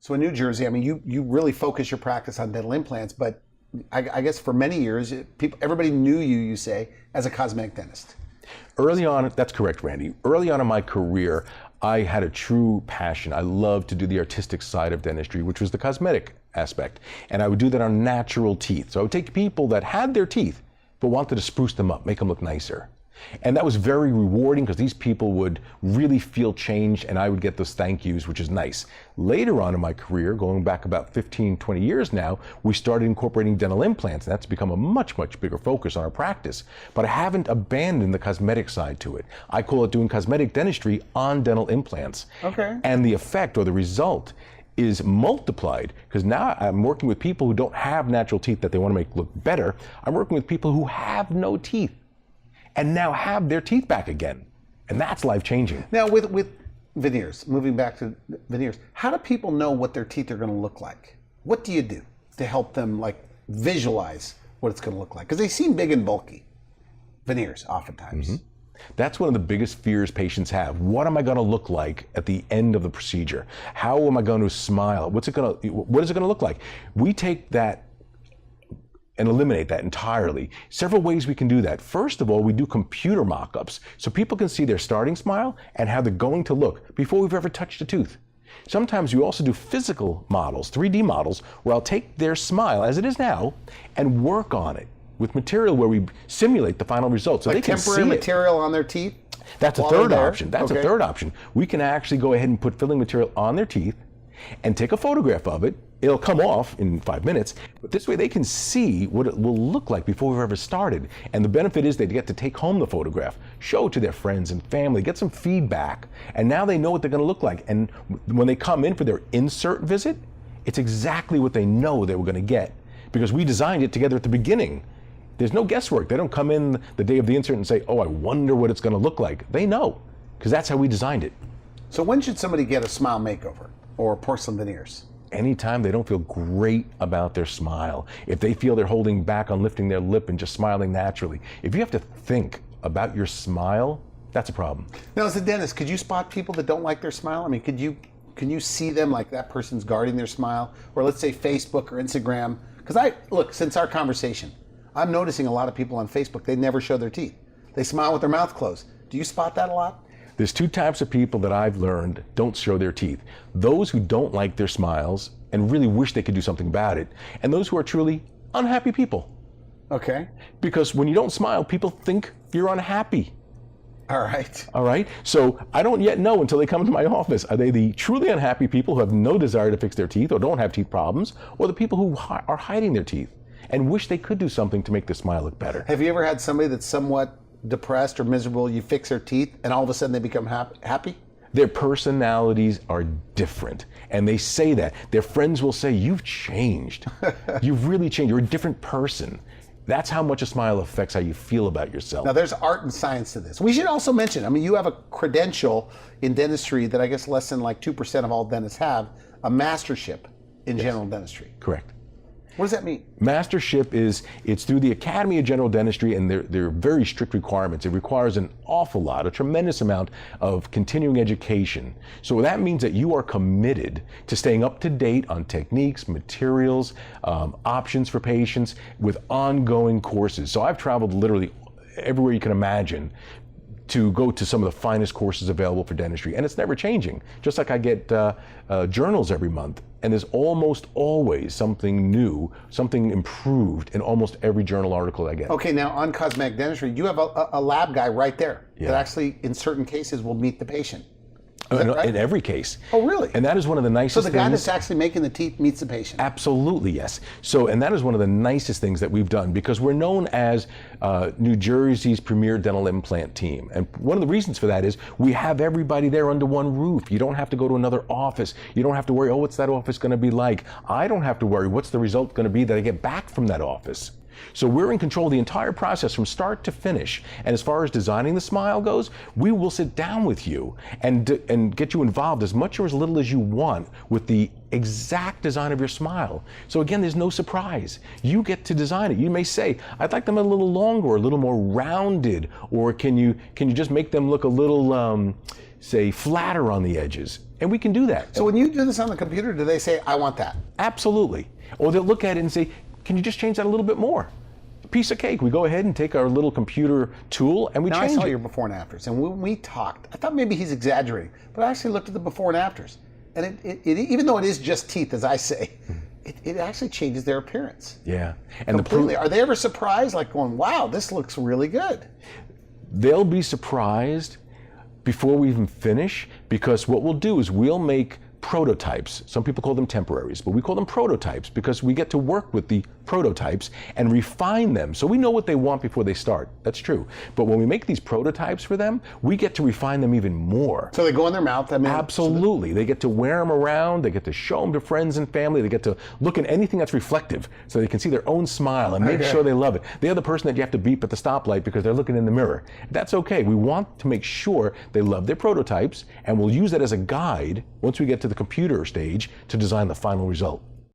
So in New Jersey, I mean, you really focus your practice on dental implants, but I guess for many years, everybody knew you say, as a cosmetic dentist. Early on, that's correct, Randy. Early on in my career, I had a true passion. I loved to do the artistic side of dentistry, which was the cosmetic aspect. And I would do that on natural teeth. So I would take people that had their teeth, but wanted to spruce them up, make them look nicer. And that was very rewarding because these people would really feel change and I would get those thank yous, which is nice. Later on in my career, going back about 15, 20 years now, we started incorporating dental implants, and that's become a much, much bigger focus on our practice. But I haven't abandoned the cosmetic side to it. I call it doing cosmetic dentistry on dental implants. Okay. And the effect or the result is multiplied because now I'm working with people who don't have natural teeth that they want to make look better. I'm working with people who have no teeth and now have their teeth back again. And that's life-changing. Now with veneers, moving back to veneers, how do people know what their teeth are gonna look like? What do you do to help them like visualize what it's gonna look like? Because they seem big and bulky, veneers oftentimes. Mm-hmm. That's one of the biggest fears patients have. What am I gonna look like at the end of the procedure? How am I gonna smile? What is it gonna look like? We take that and eliminate that entirely. Several ways we can do that. First of all, we do computer mock-ups so people can see their starting smile and how they're going to look before we've ever touched a tooth. Sometimes we also do physical models, 3D models, where I'll take their smile as it is now and work on it with material where we simulate the final result. So like they can temporary see material on their teeth? That's a third option. That's okay. a third option. We can actually go ahead and put filling material on their teeth and take a photograph of it. It'll come off in 5 minutes, but this way they can see what it will look like before we've ever started. And the benefit is they get to take home the photograph, show it to their friends and family, get some feedback, and now they know what they're gonna look like. And when they come in for their insert visit, it's exactly what they know they were gonna get because we designed it together at the beginning. There's no guesswork. They don't come in the day of the insert and say, oh, I wonder what it's gonna look like. They know, because that's how we designed it. So when should somebody get a smile makeover or porcelain veneers? Anytime they don't feel great about their smile, if they feel they're holding back on lifting their lip and just smiling naturally, if you have to think about your smile, that's a problem. Now, as a dentist, could you spot people that don't like their smile? I mean, can you see them like that person's guarding their smile? Or let's say Facebook or Instagram. Because look, since our conversation, I'm noticing a lot of people on Facebook, they never show their teeth. They smile with their mouth closed. Do you spot that a lot? There's two types of people that I've learned don't show their teeth. Those who don't like their smiles and really wish they could do something about it, and those who are truly unhappy people. Okay. Because when you don't smile, people think you're unhappy. All right. All right. So I don't yet know until they come to my office. Are they the truly unhappy people who have no desire to fix their teeth or don't have teeth problems, or the people who are hiding their teeth and wish they could do something to make their smile look better? Have you ever had somebody that's somewhat depressed or miserable, you fix their teeth, and all of a sudden they become happy? Their personalities are different, and they say that. Their friends will say, you've changed. You've really changed. You're a different person. That's how much a smile affects how you feel about yourself. Now, there's art and science to this. We should also mention, I mean, you have a credential in dentistry that I guess less than like 2% of all dentists have, a mastership in general dentistry. Correct. What does that mean? Mastership it's through the Academy of General Dentistry, and they're very strict requirements. It requires an awful lot, a tremendous amount of continuing education. So that means that you are committed to staying up to date on techniques, materials, options for patients with ongoing courses. So I've traveled literally everywhere you can imagine to go to some of the finest courses available for dentistry, and it's never changing. Just like I get journals every month, and there's almost always something new, something improved in almost every journal article I get. Okay, now on cosmetic dentistry, you have a lab guy right there Yeah. that actually, in certain cases, will meet the patient. Is that right? In every case. Oh, really? And that is one of the nicest So the guy things. that's actually making the teeth meets the patient? Absolutely, yes. So, and that is one of the nicest things that we've done because we're known as New Jersey's premier dental implant team. And one of the reasons for that is we have everybody there under one roof. You don't have to go to another office. You don't have to worry, oh, what's that office going to be like? I don't have to worry, what's the result going to be that I get back from that office? So we're in control of the entire process from start to finish. And as far as designing the smile goes, we will sit down with you and get you involved as much or as little as you want with the exact design of your smile. So again, there's no surprise. You get to design it. You may say, I'd like them a little longer, a little more rounded, or can you just make them look a little, say, flatter on the edges? And we can do that. So when you do this on the computer, do they say, I want that? Absolutely. Or they'll look at it and say, can you just change that a little bit more? A piece of cake. We go ahead and take our little computer tool and we Now change I saw it. your before and afters, and when we talked, I thought maybe he's exaggerating, but I actually looked at the before and afters. And it even though it is just teeth, as I say, it actually changes their appearance. Yeah. And Completely. Are they ever surprised, like going, wow, this looks really good? They'll be surprised before we even finish, because what we'll do is we'll make prototypes. Some people call them temporaries, but we call them prototypes because we get to work with the prototypes and refine them so we know what they want before they start. That's true. But when we make these prototypes for them, we get to refine them even more. So they go in their mouth? I mean, Absolutely. They get to wear them around, they get to show them to friends and family, they get to look at anything that's reflective so they can see their own smile and make sure they love it. They're the person that you have to beep at the stoplight because they're looking in the mirror. That's okay. We want to make sure they love their prototypes, and we'll use that as a guide once we get to the computer stage to design the final result.